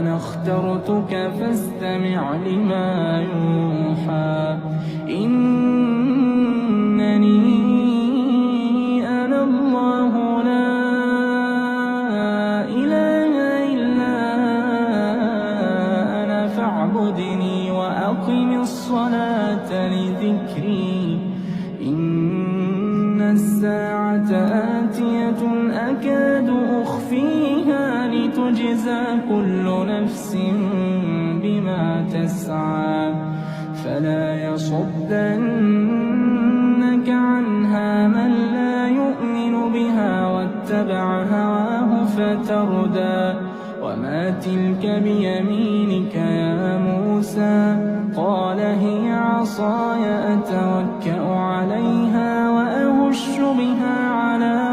وأنا اخترتك فاستمع لما يوحى إنني أنا الله لا إله إلا أنا فاعبدني وأقم الصلاة لذكري إن الساعة آتية أكاد أخفيها لتجزى كل نفس بما تسعى فلا يصدنك عنها من لا يؤمن بها واتبع هواه فتردى وما تلك بيمينك يا موسى قال هي عصاي أتوكأ عليها وأهش بها على